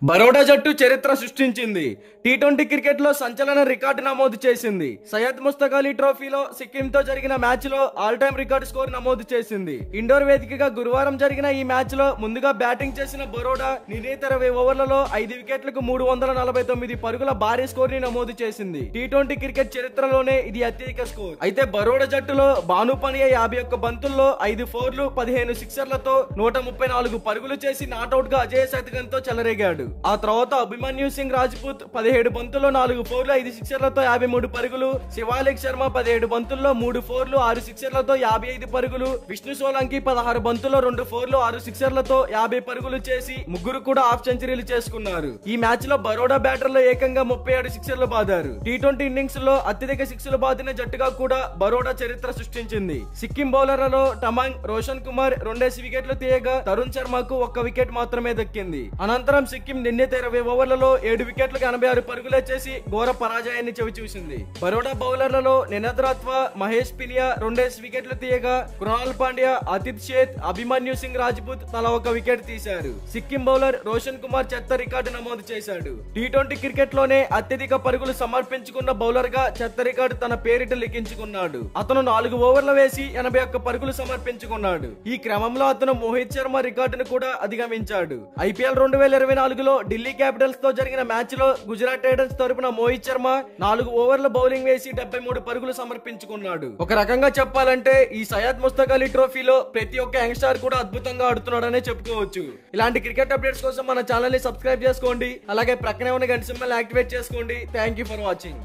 బరోడా జట్టు చరిత్ర సృష్టించింది. టీ20 క్రికెట్ లో సంచలన రికార్డు నమోదు చేసింది. సయ్యద్ ముస్తక్ అలీ ట్రోఫీలో సిక్కిం తో జరిగిన మ్యాచ్ లో ఆల్ టైమ్ రికార్డు స్కోర్ నమోదు చేసింది. ఇండోర్ వేదికగా గురువారం జరిగిన ఈ మ్యాచ్ లో ముందుగా బ్యాటింగ్ చేసిన బరోడా నిర్ణీత 20 ఓవర్లలో 5 వికెట్లకు 349 పరుగుల భారీ స్కోర్ ని నమోదు చేసింది. టీ20 క్రికెట్ చరిత్రలోనే ఇది అత్యధిక స్కోర్. అయితే బరోడా జట్టులో భాను పనియా 51 బంతుల్లో 5 ఫోర్లు 15 సిక్సర్లతో 134 పరుగులు చేసి నాట్అవుట్ గా అజేయ శతకంతో చెలరేగాడు. ఆ తర్వాత అభిమన్యు సింగ్ రాజ్పుత్ 17 బంతుల్లో 4 ఫోర్లు 5 సిక్సర్లతో 53 పరుగులు, శివాలిక్ శర్మ 17 బంతుల్లో 3 ఫోర్లు 6 సిక్సర్లతో 55 పరుగులు, విష్ణు సోలంకి 16 బంతుల్లో 2 ఫోర్లు 6 సిక్సర్లతో 50 పరుగులు చేసి ముగ్గురు కూడా హాఫ్ సెంచరీలు చేసుకున్నారు. ఈ మ్యాచ్ లో బరోడా బ్యాటర్లు ఏకంగా 37 సిక్సర్లు బాదారు. టీ20 ఇన్నింగ్స్ లో అత్యధిక సిక్స్లు బాదిన జట్టుగా కూడా బరోడా చరిత్ర సృష్టించింది. సిక్కిం బౌలర్లలో టమాంగ్, రోషన్ కుమార్ 2 వికెట్లు తీయగా తరుణ్ శర్మకు 1 వికెట్ మాత్రమే దక్కింది. అనంతరం సిక్కిం నిర్ణీత 20 ఓవర్లలో 7 వికెట్లకు 86 పరుగులే చేసి ఘోర పరాజయాన్ని చవిచూసింది. బరోడా బౌలర్లలో నినద్రాత్వా, మహేష్ పినియా 2 వికెట్లు తీయగా కృణాల్ పాండ్యా, అతిత్ షేత్, అభిమన్యు సింగ్ రాజ్పుత్ తలా 1 వికెట్ తీశారు. సిక్కిం బౌలర్ రోషన్ కుమార్ చెత్త రికార్డు నమోదు చేశాడు. టీ20 క్రికెట్ లోనే అత్యధిక పరుగులు సమర్పించుకున్న బౌలర్ గా చెత్త రికార్డు తన పేరిట లిఖించుకున్నాడు. అతను 4 ఓవర్లు వేసి 81 పరుగులు సమర్పించుకున్నాడు. ఈ క్రమంలో అతను మోహిత్ శర్మ రికార్డును కూడా అధిగమించాడు. ఐపీఎల్ 2024లో ఢిల్లీ క్యాపిటల్స్ తో జరిగిన మ్యాచ్ లో గుజరాత్ టైటన్స్ తరపున మోహిత్ శర్మ 4 ఓవర్ల బౌలింగ్ వేసి 73 పరుగులు సమర్పించుకున్నాడు. ఒక రకంగా చెప్పాలంటే ఈ సయ్యద్ ముస్తక్ అలీ ట్రోఫీలో ప్రతి ఒక్క యంగ్స్టర్ కూడా అద్భుతంగా ఆడుతున్నాడనే చెప్పుకోవచ్చు. ఇలాంటి క్రికెట్ అప్డేట్స్ కోసం మన ఛానల్ ని సబ్స్క్రైబ్ చేసుకోండి. అలాగే ప్రక్కనే ఉన్న గంట సింబల్ యాక్టివేట్ చేసుకోండి. Thank you for watching.